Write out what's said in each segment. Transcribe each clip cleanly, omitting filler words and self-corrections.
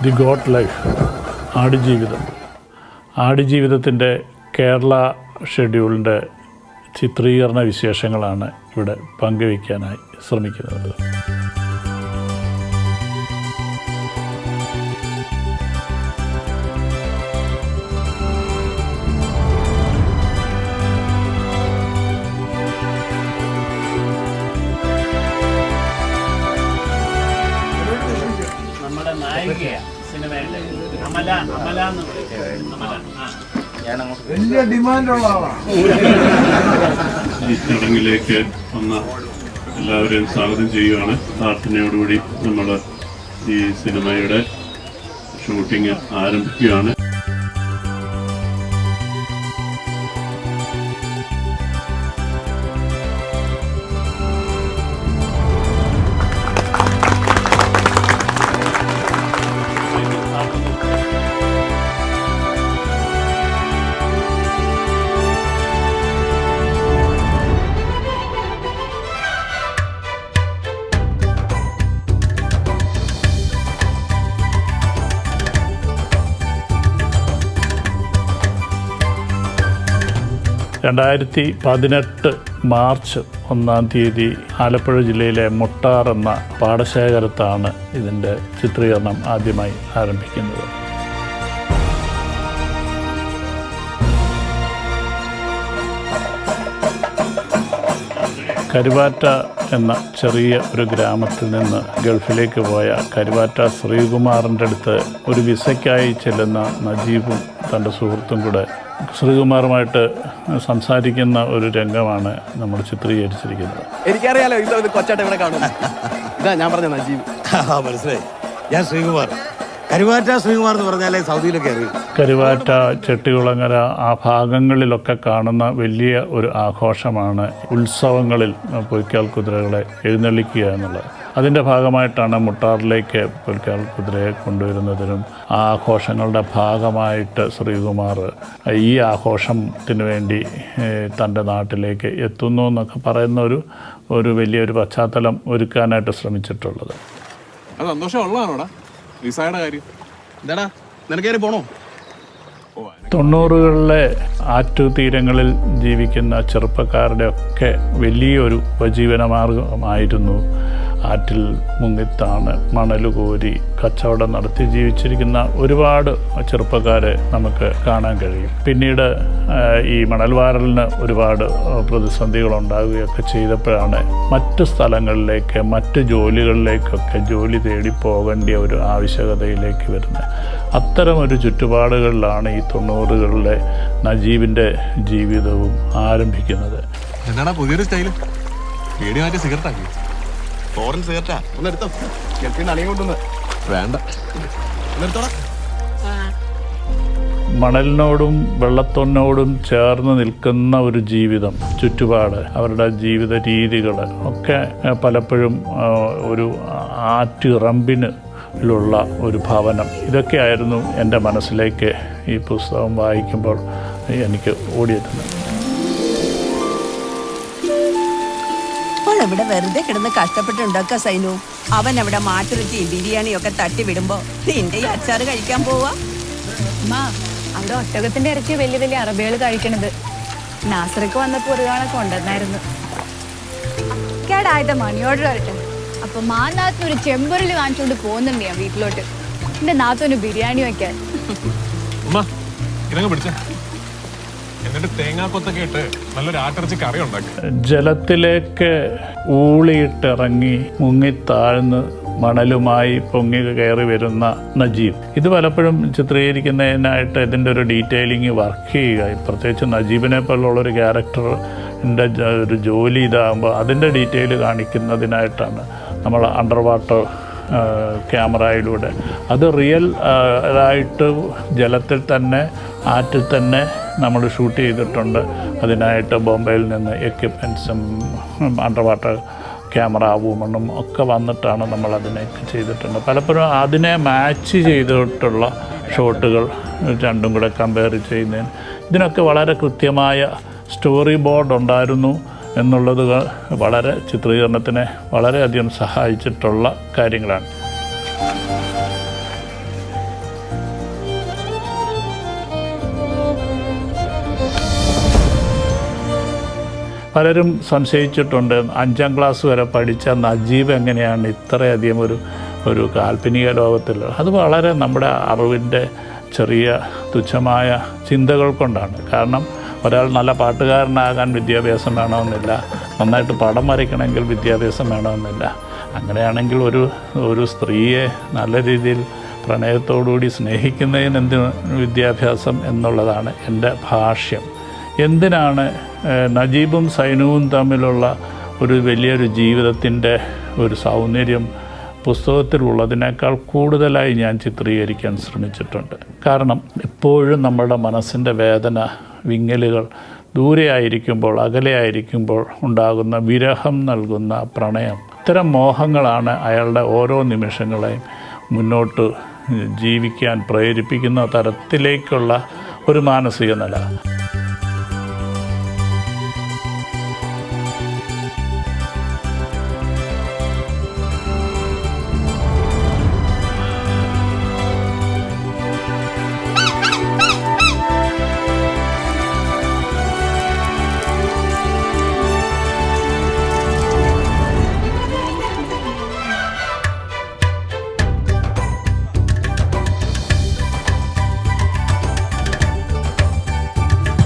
The goat life, Aadujeevitham. ആടുജീവിതത്തിൻ്റെ കേരള ഷെഡ്യൂളിൻ്റെ ചിത്രീകരണ വിശേഷങ്ങളാണ് ഇവിടെ പങ്കുവയ്ക്കാനായി ശ്രമിക്കുന്നത്. വലിയ ഡിമാൻഡുള്ള ആളാണ്. ഈ ചടങ്ങിലേക്ക് വന്ന എല്ലാവരെയും സ്വാഗതം ചെയ്യുകയാണ്. പ്രാർത്ഥനയോടുകൂടി നമ്മൾ ഈ സിനിമയുടെ ഷൂട്ടിംഗ് ആരംഭിക്കുകയാണ്. മാർച്ച് 1 ആലപ്പുഴ ജില്ലയിലെ മുട്ടാർ എന്ന പാടശേഖരത്താണ് ഇതിൻ്റെ ചിത്രീകരണം ആദ്യമായി ആരംഭിക്കുന്നത്. കരുവാറ്റ എന്ന ചെറിയ ഒരു ഗ്രാമത്തിൽ നിന്ന് ഗൾഫിലേക്ക് പോയ കരുവാറ്റ ശ്രീകുമാറിൻ്റെ അടുത്ത് ഒരു വിസയ്ക്കായി ചെല്ലുന്ന നജീബും തൻ്റെ സുഹൃത്തും കൂടെ ശ്രീകുമാറുമായിട്ട് സംസാരിക്കുന്ന ഒരു രംഗമാണ് നമ്മൾ ചിത്രീകരിച്ചിരിക്കുന്നത്. എനിക്കറിയാലോ ഇത് കൊച്ചായിട്ട് ഇവിടെ കാണും. ഇതാ ഞാൻ പറഞ്ഞ നജീബ്. മനസ്സിലായി. ഞാൻ ശ്രീകുമാർ. കരുവാറ്റ ശ്രീകുമാർ എന്ന് പറഞ്ഞാലേ സൗദിയിലൊക്കെ അറിയും. കരുവാറ്റ, ചെട്ടികുളങ്ങര ആ ഭാഗങ്ങളിലൊക്കെ കാണുന്ന വലിയ ഒരു ആഘോഷമാണ് ഉത്സവങ്ങളിൽ പൊയ്ക്കാൽ കുതിരകളെ എഴുന്നള്ളിക്കുക എന്നുള്ളത്. അതിൻ്റെ ഭാഗമായിട്ടാണ് മുട്ടാറിലേക്ക് പൊയ്ക്കാൽ കുതിരയെ കൊണ്ടുവരുന്നതിനും ആ ആഘോഷങ്ങളുടെ ഭാഗമായിട്ട് ശ്രീകുമാർ ഈ ആഘോഷത്തിന് വേണ്ടി തൻ്റെ നാട്ടിലേക്ക് എത്തുന്നു എന്നൊക്കെ പറയുന്ന ഒരു വലിയൊരു പശ്ചാത്തലം ഒരുക്കാനായിട്ട് ശ്രമിച്ചിട്ടുള്ളത്. സന്തോഷമുള്ളതാണോടാ വിസയുടെ കാര്യം? എന്താടാ നിനക്കേറി പോണോ? 90കളിലെ ആറ്റുതീരങ്ങളിൽ ജീവിക്കുന്ന ചെറുപ്പക്കാരുടെ ഒക്കെ വലിയൊരു ഉപജീവനമാർഗമായിരുന്നു ആറ്റിൽ മുങ്ങിത്താണ് മണൽ കോരി കച്ചവടം നടത്തി ജീവിച്ചിരിക്കുന്ന ഒരുപാട് ചെറുപ്പക്കാരെ നമുക്ക് കാണാൻ കഴിയും. പിന്നീട് ഈ മണൽവാരലിന് ഒരുപാട് പ്രതിസന്ധികളുണ്ടാവുകയൊക്കെ ചെയ്തപ്പോഴാണ് മറ്റ് സ്ഥലങ്ങളിലേക്ക്, മറ്റ് ജോലികളിലേക്കൊക്കെ ജോലി തേടി പോകേണ്ട ഒരു ആവശ്യകതയിലേക്ക് വരുന്നത്. അത്തരമൊരു ചുറ്റുപാടുകളിലാണ് ഈ 90കളിലെ നജീബിൻ്റെ ജീവിതവും ആരംഭിക്കുന്നത്. എന്താണ് പുതിയൊരു സ്റ്റൈല്? പേടി മാറ്റി സിഗരറ്റാക്കി. ഫോറിൻ സിഗരറ്റാ? ഒന്നെടുത്തോ. ഗൾഫിന്ന് അണിയും കൊണ്ടുവന്ന് വേണ്ട. ഒന്നെടുത്തോടാ. മണലിനോടും വെള്ളത്തോടിനോടും ചേർന്ന് നിൽക്കുന്ന ഒരു ജീവിതം, ചുറ്റുപാട്, അവരുടെ ജീവിത രീതികൾ ഒക്കെ പലപ്പോഴും ഒരു ആറ്റിറമ്പിന് ുള്ള ഒരു ഭവനം, ഇതൊക്കെയായിരുന്നു എൻ്റെ മനസ്സിലേക്ക് ഈ പുസ്തകം വായിക്കുമ്പോൾ എനിക്ക് ഓടിയെത്തുന്നത്. ഇവിടെ വെറുതെ കിടന്ന് കഷ്ടപ്പെട്ടുണ്ടാക്കുക സൈനു. അവൻ അവിടെ മാട്ടിറച്ചി ബിരിയാണിയൊക്കെ തട്ടി വിടുമ്പോ നിന്റെ ഈ അച്ചാറ് കഴിക്കാൻ പോവാ. അവിടെ ഒട്ടകത്തിന്റെ ഇറച്ചി വലിയ വലിയ അറബികൾ കഴിക്കണത്. നാസർക്ക് വന്നപ്പോ ഒരു തവണ കൊണ്ടുവന്നായിരുന്നു. കേടായത് മണി ഓർഡർ വരട്ടെ. അപ്പൊ നാത്തൊരു ചെമ്പൊരിൽ വാങ്ങിച്ചോണ്ട് പോകുന്നുണ്ട് ഞാൻ വീട്ടിലോട്ട്. എന്റെ നാത്തൊരു ബിരിയാണി വെക്കാൻ. എന്നിട്ട് തേങ്ങാക്കൊത്തൊക്കെ ഇട്ട് നല്ലൊരു ആട്ടിറച്ചി കറി ഉണ്ടാക്കി ജലത്തിലേക്ക് ഊളിയിട്ടിറങ്ങി മുങ്ങിത്താഴ്ന്ന് മണലുമായി പൊങ്ങി കയറി വരുന്ന നജീബ്. ഇത് പലപ്പോഴും ചിത്രീകരിക്കുന്നതിനായിട്ട് ഇതിൻ്റെ ഒരു ഡീറ്റെയിലിംഗ് വർക്ക് ചെയ്യുക, പ്രത്യേകിച്ച് നജീബിനെ പോലുള്ളൊരു ക്യാരക്ടറിൻ്റെ ഒരു ജോലി ഇതാകുമ്പോൾ അതിൻ്റെ ഡീറ്റെയിൽ കാണിക്കുന്നതിനായിട്ടാണ് നമ്മൾ അണ്ടർ വാട്ടർ ക്യാമറയിലൂടെ അത് റിയൽ ആയിട്ട് ജലത്തിൽ തന്നെ, ആറ്റിൽ തന്നെ നമ്മൾ ഷൂട്ട് ചെയ്തിട്ടുണ്ട്. അതിനായിട്ട് ബോംബെയിൽ നിന്ന് എക്യുപ്മെൻറ്റ്സും അണ്ടർ വാട്ടർ ക്യാമറ വുമണും ഒക്കെ വന്നിട്ടാണ് നമ്മൾ അതിനൊക്കെ ചെയ്തിട്ടുണ്ട്. പലപ്പോഴും അതിനെ മാച്ച് ചെയ്തിട്ടുള്ള ഷോട്ടുകൾ രണ്ടും കൂടെ കമ്പയർ ചെയ്യുന്നതിന് ഇതിനൊക്കെ വളരെ കൃത്യമായ സ്റ്റോറി ബോർഡ് ഉണ്ടായിരുന്നു എന്നുള്ളത് വളരെ ചിത്രീകരണത്തിനെ വളരെയധികം സഹായിച്ചിട്ടുള്ള കാര്യങ്ങളാണ്. പലരും സംശയിച്ചിട്ടുണ്ട് 5ാം ക്ലാസ് വരെ പഠിച്ച നജീബ് എങ്ങനെയാണ് ഇത്രയധികം ഒരു കാൽപ്പനിക ലോകത്തിൽ. അത് വളരെ നമ്മുടെ അറിവിൻ്റെ ചെറിയ തുച്ഛമായ ചിന്തകൾ കൊണ്ടാണ്. കാരണം ഒരാൾ നല്ല പാട്ടുകാരനാകാൻ വിദ്യാഭ്യാസം വേണമെന്നില്ല, നന്നായിട്ട് പടം വരയ്ക്കണമെങ്കിൽ വിദ്യാഭ്യാസം വേണമെന്നില്ല. അങ്ങനെയാണെങ്കിൽ ഒരു സ്ത്രീയെ നല്ല രീതിയിൽ പ്രണയത്തോടുകൂടി സ്നേഹിക്കുന്നതിന് എന്ത് വിദ്യാഭ്യാസം എന്നുള്ളതാണ് എൻ്റെ ഭാഷ്യം. എന്തിനാണ് നജീബും സൈനുവും തമ്മിലുള്ള ഒരു വലിയൊരു ജീവിതത്തിൻ്റെ ഒരു സൗന്ദര്യം പുസ്തകത്തിലുള്ളതിനേക്കാൾ കൂടുതലായി ഞാൻ ചിത്രീകരിക്കാൻ ശ്രമിച്ചിട്ടുണ്ട്. കാരണം എപ്പോഴും നമ്മുടെ മനസ്സിൻ്റെ വേദന, വിങ്ങലുകൾ ദൂരെയായിരിക്കുമ്പോൾ, അകലെയായിരിക്കുമ്പോൾ ഉണ്ടാകുന്ന വിരഹം നൽകുന്ന പ്രണയം, ഇത്തരം മോഹങ്ങളാണ് അയാളുടെ ഓരോ നിമിഷങ്ങളെയും മുന്നോട്ട് ജീവിക്കാൻ പ്രേരിപ്പിക്കുന്ന തരത്തിലേക്കുള്ള ഒരു മാനസിക നില.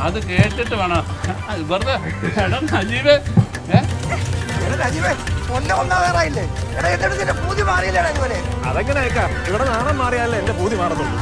അത് കേട്ടിട്ട് വേണം വെറുതെ നജീബ് അതെങ്ങനെ അയക്കാം? ഇവിടെ നാണം മാറിയാലേ എന്റെ പൂതി മാറത്തുള്ളൂ.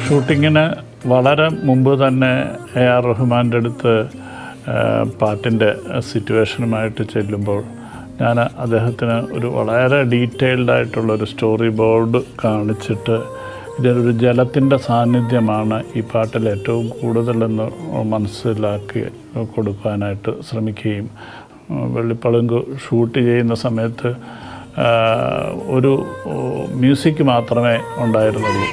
ഷൂട്ടിങ്ങിന് വളരെ മുമ്പ് തന്നെ AR റഹ്മാൻ്റെ അടുത്ത് പാട്ടിൻ്റെ സിറ്റുവേഷനുമായിട്ട് ചെല്ലുമ്പോൾ ഞാൻ അദ്ദേഹത്തിന് ഒരു വളരെ ഡീറ്റെയിൽഡായിട്ടുള്ളൊരു സ്റ്റോറി ബോർഡ് കാണിച്ചിട്ട് ഇതൊരു ജലത്തിൻ്റെ സാന്നിധ്യമാണ് ഈ പാട്ടിൽ ഏറ്റവും കൂടുതലെന്ന് മനസ്സിലാക്കി കൊടുക്കാനായിട്ട് ശ്രമിക്കുകയും വെള്ളിപ്പളുങ്ക് ഷൂട്ട് ചെയ്യുന്ന സമയത്ത് ഒരു മ്യൂസിക് മാത്രമേ ഉണ്ടായിരുന്നുള്ളൂ.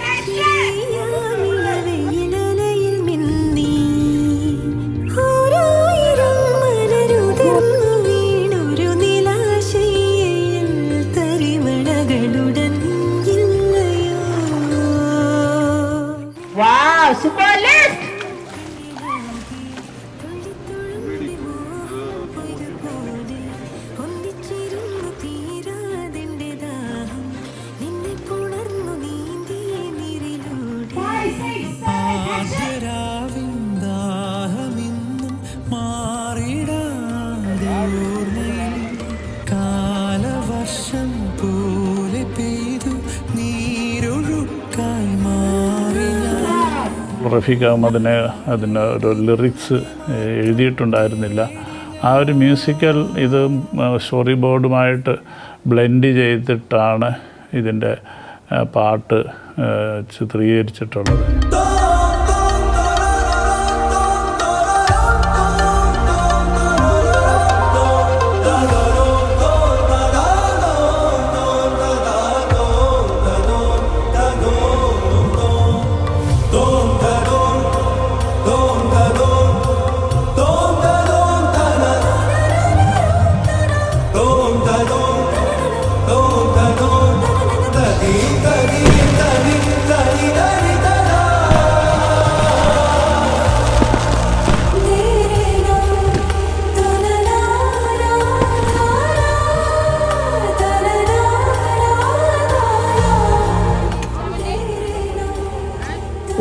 റഫീഖ് അഹമ്മദിനെ അതിന് ഒരു ലിറിക്സ് എഴുതിയിട്ടുണ്ടായിരുന്നില്ല. ആ ഒരു മ്യൂസിക്കൽ ഇത് സ്റ്റോറി ബോർഡുമായിട്ട് ബ്ലെൻഡ് ചെയ്തിട്ടാണ് ഇതിൻ്റെ പാട്ട് ചിത്രീകരിച്ചിട്ടുള്ളത്.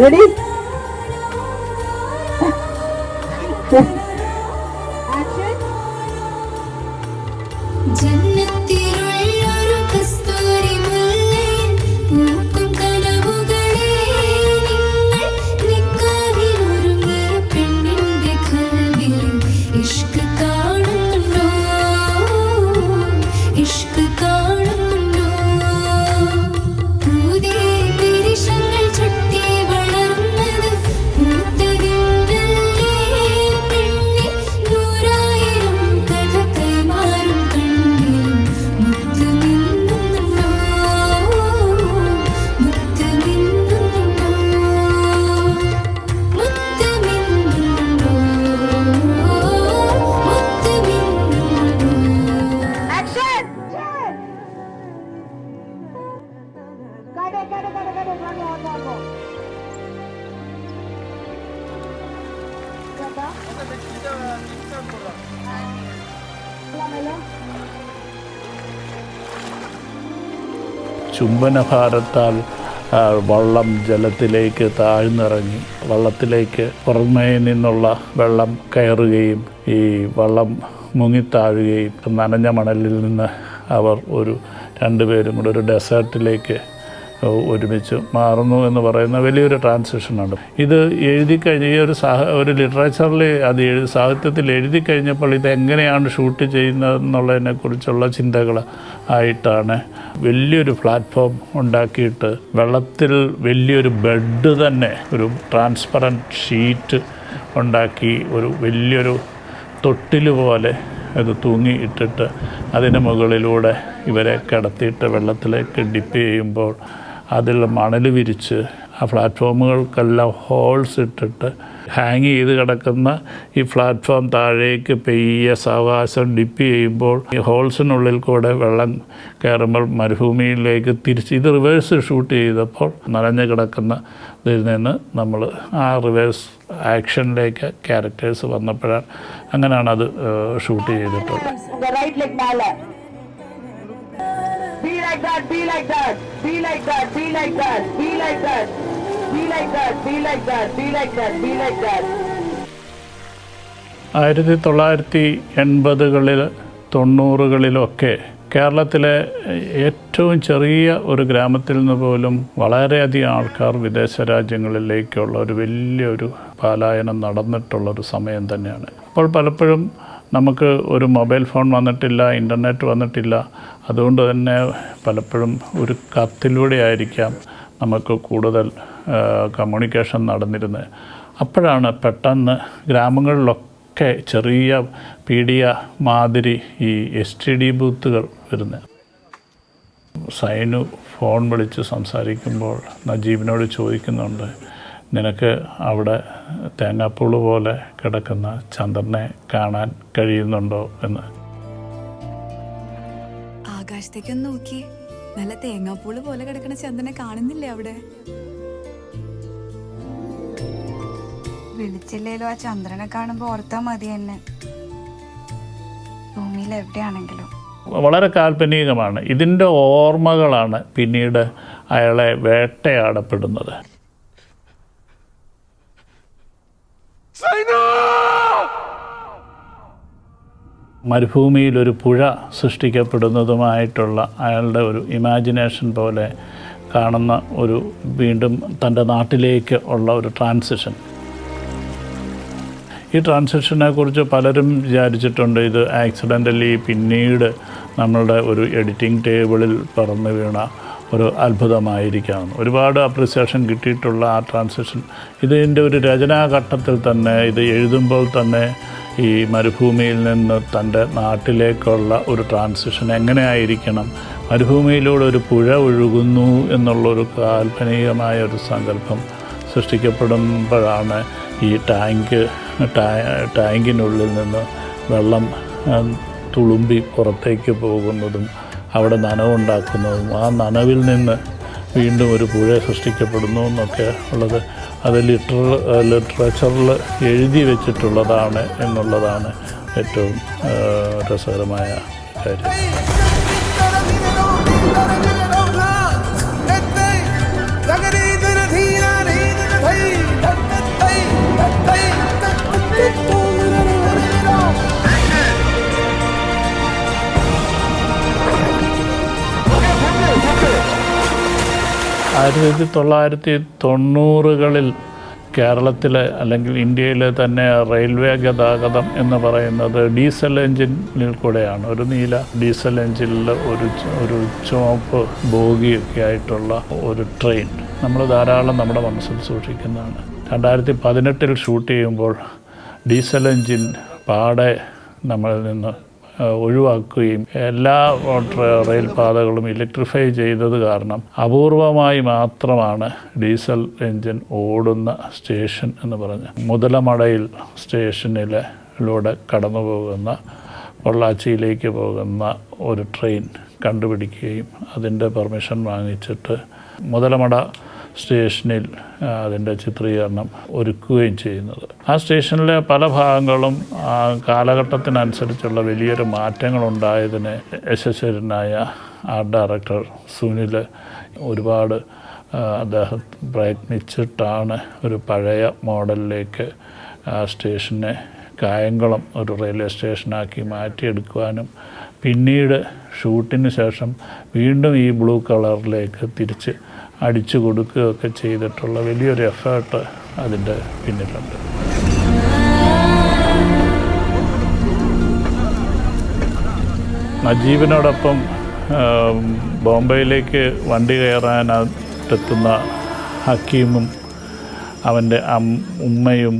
Ready? ചുംബനഭാരത്താൽ വള്ളം ജലത്തിലേക്ക് താഴ്ന്നിറങ്ങി വള്ളത്തിലേക്ക് പുറമേ നിന്നുള്ള വെള്ളം കയറുകയും ഈ വള്ളം മുങ്ങിത്താഴുകയും നനഞ്ഞ മണലിൽ നിന്ന് അവർ രണ്ടുപേരും കൂടെ ഒരു ഡെസേർട്ടിലേക്ക് ഒരുമിച്ച് മാറുന്നു എന്ന് പറയുന്ന വലിയൊരു ട്രാൻസിഷനാണ്. ഇത് എഴുതിക്കഴിഞ്ഞ് ഈ ഒരു ലിറ്ററേച്ചറിൽ അത് സാഹിത്യത്തിൽ എഴുതി കഴിഞ്ഞപ്പോൾ ഇതെങ്ങനെയാണ് ഷൂട്ട് ചെയ്യുന്നതെന്നുള്ളതിനെക്കുറിച്ചുള്ള ചിന്തകൾ ആയിട്ടാണ് വലിയൊരു പ്ലാറ്റ്ഫോം ഉണ്ടാക്കിയിട്ട് വെള്ളത്തിൽ വലിയൊരു ബെഡ് തന്നെ ഒരു ട്രാൻസ്പറൻറ്റ് ഷീറ്റ് ഉണ്ടാക്കി ഒരു വലിയൊരു തൊട്ടിൽ പോലെ അത് തൂങ്ങി ഇട്ടിട്ട് അതിന് മുകളിലൂടെ ഇവരെ കിടത്തിയിട്ട് വെള്ളത്തിലേക്ക് ഡിപ്പ് ചെയ്യുമ്പോൾ അതിൽ മണൽ വിരിച്ച് ആ പ്ലാറ്റ്ഫോമുകൾക്കെല്ലാം ഹോൾസ് ഇട്ടിട്ട് ഹാങ് ചെയ്ത് കിടക്കുന്ന ഈ പ്ലാറ്റ്ഫോം താഴേക്ക് പെയ്യെ സാവകാശം ഡിപ്പ് ചെയ്യുമ്പോൾ ഈ ഹോൾസിനുള്ളിൽ കൂടെ വെള്ളം കയറുമ്പോൾ മരുഭൂമിയിലേക്ക് തിരിച്ച് ഇത് റിവേഴ്സ് ഷൂട്ട് ചെയ്തപ്പോൾ നനഞ്ഞു കിടക്കുന്ന ഇതിൽ നിന്ന് നമ്മൾ ആ റിവേഴ്സ് ആക്ഷനിലേക്ക് ക്യാരക്ടേഴ്സ് വന്നപ്പോഴാണ് അങ്ങനെയാണ് അത് ഷൂട്ട് ചെയ്തിട്ടുള്ളത്. Be like that, be like that, be like that, be like that, be like that, be like that, be like that, be like that, be like that. 1980-കളിൽ 90-കളിലൊക്കെ കേരളത്തിലെ ഏറ്റവും ചെറിയ ഒരു ഗ്രാമത്തിൽ നിന്ന് പോലും വളരെയധികം ആൾക്കാർ വിദേശ രാജ്യങ്ങളിലേക്കുള്ള ഒരു വലിയൊരു പലായനം നടന്നിട്ടുള്ളൊരു സമയം തന്നെയാണ്. അപ്പോൾ പലപ്പോഴും നമുക്ക് ഒരു മൊബൈൽ ഫോൺ വന്നിട്ടില്ല, ഇൻ്റർനെറ്റ് വന്നിട്ടില്ല. അതുകൊണ്ട് തന്നെ പലപ്പോഴും ഒരു കത്തിലൂടെ ആയിരിക്കാം നമുക്ക് കൂടുതൽ കമ്മ്യൂണിക്കേഷൻ നടന്നിരുന്നത്. അപ്പോഴാണ് പെട്ടെന്ന് ഗ്രാമങ്ങളിലൊക്കെ ചെറിയ പീഡിയ മാതിരി ഈ STD ബൂത്തുകൾ വരുന്നത്. സൈനു ഫോൺ വിളിച്ച് സംസാരിക്കുമ്പോൾ നജീബിനോട് ചോദിക്കുന്നുണ്ട്, നിനക്ക് അവിടെ തേങ്ങാപ്പൂള് പോലെ കിടക്കുന്ന ചന്ദ്രനെ കാണാൻ കഴിയുന്നുണ്ടോ എന്ന്. ആകാശത്തേക്കൊന്ന് നോക്കി, നല്ല തേങ്ങാപ്പൂള് പോലെ കിടക്കുന്ന ചന്ദ്രനെ കാണുന്നില്ലേ അവിടെ? വിളിച്ചില്ലേലോ ആ ചന്ദ്രനെ കാണുമ്പോ ഓർത്താ മതി എന്നെ, ഭൂമിയിൽ എവിടെയാണെങ്കിലും. വളരെ കാൽപ്പനികമാണ്. ഇതിൻ്റെ ഓർമ്മകളാണ് പിന്നീട് അയാളെ വേട്ടയാടപ്പെടുന്നത്. മരുഭൂമിയിൽ ഒരു പുഴ സൃഷ്ടിക്കപ്പെടുന്നതുമായിട്ടുള്ള അയാളുടെ ഒരു ഇമാജിനേഷൻ പോലെ കാണുന്ന ഒരു വീണ്ടും തൻ്റെ നാട്ടിലേക്ക് ഉള്ള ഒരു ട്രാൻസിഷൻ. ഈ ട്രാൻസിഷനെ കുറിച്ച് പലരും വിചാരിച്ചിട്ടുണ്ട് ഇത് ആക്സിഡൻ്റലി പിന്നീട് നമ്മളുടെ ഒരു എഡിറ്റിംഗ് ടേബിളിൽ പറന്നു വീണ ഒരു അത്ഭുതമായിരിക്കാം. ഒരുപാട് അപ്രിസിയേഷൻ കിട്ടിയിട്ടുള്ള ആ ട്രാൻസിഷൻ ഇതിൻ്റെ ഒരു രചനാഘട്ടത്തിൽ തന്നെ ഇത് എഴുതുമ്പോൾ തന്നെ ഈ മരുഭൂമിയിൽ നിന്ന് തൻ്റെ നാട്ടിലേക്കുള്ള ഒരു ട്രാൻസിഷൻ എങ്ങനെയായിരിക്കണം, മരുഭൂമിയിലൂടെ ഒരു പുഴ ഒഴുകുന്നു എന്നുള്ളൊരു കാൽപ്പനികമായ ഒരു സങ്കല്പം സൃഷ്ടിക്കപ്പെടുമ്പോഴാണ് ഈ ടാങ്കിനുള്ളിൽ നിന്ന് വെള്ളം തുളുമ്പി പുറത്തേക്ക് പോകുന്നതും അവിടെ നനവുണ്ടാക്കുന്നതും ആ നനവിൽ നിന്ന് വീണ്ടും ഒരു പുഴ സൃഷ്ടിക്കപ്പെടുന്നു എന്നൊക്കെ ഉള്ളത് അത് ലിറ്ററേച്ചറിൽ എഴുതി വെച്ചിട്ടുള്ളതാണ് എന്നുള്ളതാണ് ഏറ്റവും രസകരമായ കാര്യം. ആയിരത്തി 1990-കളിൽ കേരളത്തിലെ അല്ലെങ്കിൽ ഇന്ത്യയിലെ തന്നെ റെയിൽവേ ഗതാഗതം എന്ന് പറയുന്നത് ഡീസൽ എൻജിനിൽ കൂടെയാണ്. ഒരു നീല ഡീസൽ എൻജിനിൽ ഒരു ചുവപ്പ് ബോഗിയൊക്കെ ആയിട്ടുള്ള ഒരു ട്രെയിൻ നമ്മൾ ധാരാളം നമ്മുടെ മനസ്സിൽ സൂക്ഷിക്കുന്നതാണ്. 2018 ഷൂട്ട് ചെയ്യുമ്പോൾ ഡീസൽ എൻജിൻ പാടെ നമ്മളിൽ നിന്ന് ഒഴിവാക്കുകയും എല്ലാ റെയിൽപാതകളും ഇലക്ട്രിഫൈ ചെയ്തത് കാരണം അപൂർവമായി മാത്രമാണ് ഡീസൽ എൻജിൻ ഓടുന്ന സ്റ്റേഷൻ എന്ന് പറഞ്ഞ് മുതലമടയിൽ സ്റ്റേഷനിലൂടെ കടന്നു പോകുന്ന പൊള്ളാച്ചിയിലേക്ക് പോകുന്ന ഒരു ട്രെയിൻ കണ്ടുപിടിക്കുകയും അതിൻ്റെ പെർമിഷൻ വാങ്ങിച്ചിട്ട് മുതലമട സ്റ്റേഷനിൽ അതിൻ്റെ ചിത്രീകരണം ഒരുക്കുകയും ചെയ്യുന്നത്. ആ സ്റ്റേഷനിലെ പല ഭാഗങ്ങളും കാലഘട്ടത്തിനനുസരിച്ചുള്ള വലിയൊരു മാറ്റങ്ങളുണ്ടായതിന് യശസ്വരനായ ആർട്ട് ഡയറക്ടർ സുനിൽ ഒരുപാട് അദ്ദേഹം പ്രയത്നിച്ചിട്ടാണ് ഒരു പഴയ മോഡലിലേക്ക് ആ സ്റ്റേഷനെ കായംകുളം ഒരു റെയിൽവേ സ്റ്റേഷനാക്കി മാറ്റിയെടുക്കുവാനും പിന്നീട് ഷൂട്ടിന് ശേഷം വീണ്ടും ഈ ബ്ലൂ കളറിലേക്ക് തിരിച്ച് അടിച്ചു കൊടുക്കുകയൊക്കെ ചെയ്തിട്ടുള്ള വലിയൊരു എഫേർട്ട് അതിൻ്റെ പിന്നിലുണ്ട്. നജീബിനോടൊപ്പം ബോംബെയിലേക്ക് വണ്ടി കയറാനെത്തുന്ന ഹക്കീമും അവൻ്റെ ഉമ്മയും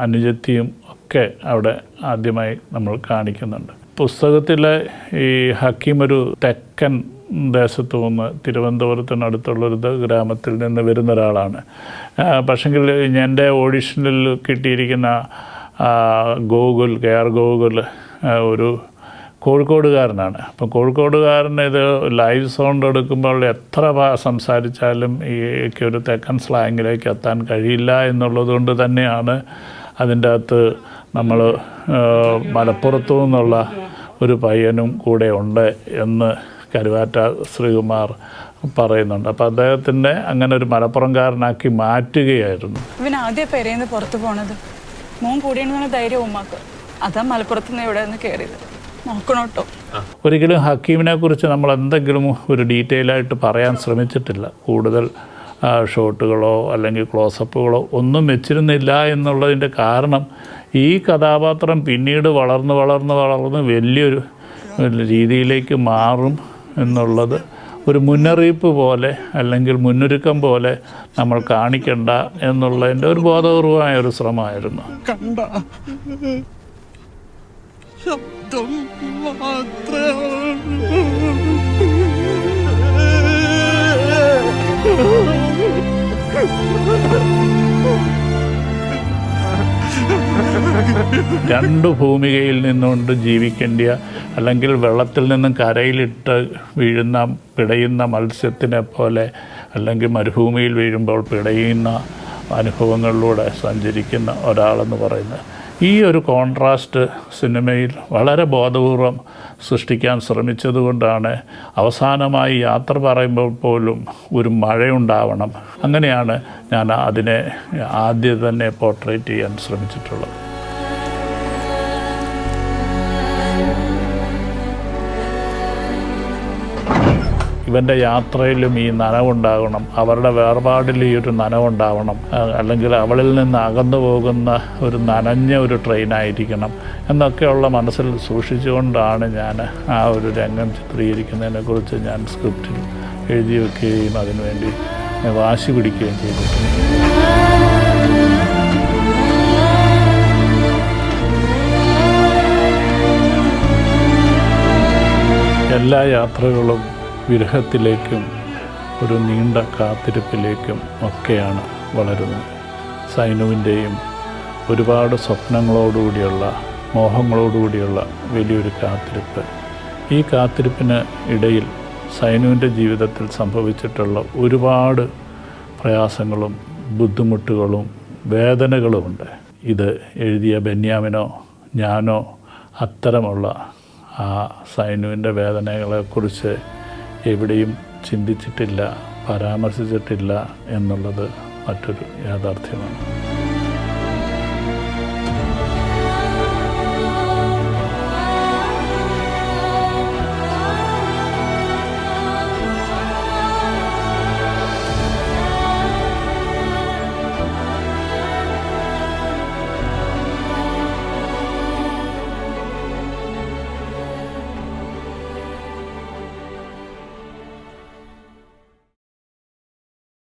അനുജത്തിയും ഒക്കെ അവിടെ ആദ്യമായി നമ്മൾ കാണിക്കുന്നുണ്ട്. പുസ്തകത്തിലെ ഈ ഹക്കീം ഒരു തെക്കൻ ദേശത്തു നിന്ന് തിരുവനന്തപുരത്തിനടുത്തുള്ളൊരു ഗ്രാമത്തിൽ നിന്ന് വരുന്ന ഒരാളാണ്. പക്ഷെങ്കിൽ എൻ്റെ ഓഡിഷനിൽ കിട്ടിയിരിക്കുന്ന ഗോകുൽ KR ഗോകുൽ ഒരു കോഴിക്കോടുകാരനാണ്. അപ്പം കോഴിക്കോടുകാരന് ഇത് ലൈവ് സൗണ്ട് എടുക്കുമ്പോൾ എത്ര സംസാരിച്ചാലും ഒരു തെക്കൻ സ്ലാങ്ങിലേക്ക് എത്താൻ കഴിയില്ല എന്നുള്ളത് കൊണ്ട് തന്നെയാണ് അതിൻ്റെ അകത്ത് നമ്മൾ മലപ്പുറത്തു നിന്നുള്ള ഒരു പയ്യനും കൂടെ ഉണ്ട് എന്ന് കരുവാറ്റ ശ്രീകുമാർ പറയുന്നുണ്ട്. അപ്പോൾ അദ്ദേഹത്തിൻ്റെ അങ്ങനെ ഒരു മലപ്പുറംകാരനാക്കി മാറ്റുകയായിരുന്നു. ഇവൻ ആദ്യം പെരേന്ന് പുറത്തു പോണത് മോൻ കൂടിയെന്ന് ധൈര്യം ഉമ്മാക്ക്. അതാ മലപ്പുറത്ത് നിന്ന് ഇവിടെ നിന്ന് കയറിയത്. നോക്കണോട്ടോ. ഒരിക്കലും ഹക്കീമിനെ കുറിച്ച് നമ്മൾ എന്തെങ്കിലും ഒരു ഡീറ്റെയിൽ ആയിട്ട് പറയാൻ ശ്രമിച്ചിട്ടില്ല. കൂടുതൽ ഷോട്ടുകളോ അല്ലെങ്കിൽ ക്ലോസപ്പുകളോ ഒന്നും വെച്ചിരുന്നില്ല എന്നുള്ളതിൻ്റെ കാരണം ഈ കഥാപാത്രം പിന്നീട് വളർന്ന് വലിയൊരു രീതിയിലേക്ക് മാറും എന്നുള്ളത് ഒരു മുന്നറിയിപ്പ് പോലെ അല്ലെങ്കിൽ മുന്നൊരുക്കം പോലെ നമ്മൾ കാണിക്കണ്ട എന്നുള്ളതിൻ്റെ ഒരു ബോധപൂർവമായ ഒരു ശ്രമമായിരുന്നു. കണ്ട ശബ്ദം രണ്ട് ഭൂമികയിൽ നിന്നുകൊണ്ട് ജീവിക്കേണ്ട അല്ലെങ്കിൽ വെള്ളത്തിൽ നിന്നും കരയിലിട്ട് പിടയുന്ന മത്സ്യത്തിനെ പോലെ അല്ലെങ്കിൽ മരുഭൂമിയിൽ വീഴുമ്പോൾ പിടയുന്ന അനുഭവങ്ങളിലൂടെ സഞ്ചരിക്കുന്ന ഒരാളെന്ന് പറയുന്നത് ഈ ഒരു കോൺട്രാസ്റ്റ് സിനിമയിൽ വളരെ ബോധപൂർവം സൃഷ്ടിക്കാൻ ശ്രമിച്ചതുകൊണ്ടാണ് അവസാനമായി യാത്ര പറയുമ്പോൾ പോലും ഒരു മഴയുണ്ടാവണം. അങ്ങനെയാണ് ഞാൻ അതിനെ ആദ്യം തന്നെ പോർട്രേറ്റ് ചെയ്യാൻ ശ്രമിച്ചിട്ടുള്ളത്. ഇവൻ്റെ യാത്രയിലും ഈ നനവുണ്ടാകണം, അവരുടെ വേർപാടിൽ ഈ ഒരു നനവുണ്ടാവണം, അല്ലെങ്കിൽ അവളിൽ നിന്ന് അകന്നു പോകുന്ന ഒരു നനഞ്ഞ ഒരു ട്രെയിനായിരിക്കണം എന്നൊക്കെയുള്ള മനസ്സിൽ സൂക്ഷിച്ചുകൊണ്ടാണ് ഞാൻ ആ ഒരു രംഗം ചിത്രീകരിക്കുന്നതിനെക്കുറിച്ച് ഞാൻ സ്ക്രിപ്റ്റിൽ എഴുതി വയ്ക്കുകയും അതിനുവേണ്ടി വാശി പിടിക്കുകയും ചെയ്തിട്ടുണ്ട്. എല്ലാ യാത്രകളും വിരഹത്തിലേക്കും ഒരു നീണ്ട കാത്തിരിപ്പിലേക്കും ഒക്കെയാണ് വളരുന്നത്. സൈനുവിൻ്റെയും ഒരുപാട് സ്വപ്നങ്ങളോടുകൂടിയുള്ള മോഹങ്ങളോടുകൂടിയുള്ള വലിയൊരു കാത്തിരിപ്പ്. ഈ കാത്തിരിപ്പിന് ഇടയിൽ സൈനുവിൻ്റെ ജീവിതത്തിൽ സംഭവിച്ചിട്ടുള്ള ഒരുപാട് പ്രയാസങ്ങളും ബുദ്ധിമുട്ടുകളും വേദനകളുമുണ്ട്. ഇത് എഴുതിയ ബെന്യാമിനോ ഞാനോ അത്തരമുള്ള ആ സൈനുവിൻ്റെ വേദനകളെക്കുറിച്ച് എവിടെയും ചിന്തിച്ചിട്ടില്ല, പരാമർശിച്ചിട്ടില്ല എന്നുള്ളത് മറ്റൊരു യാഥാർത്ഥ്യമാണ്.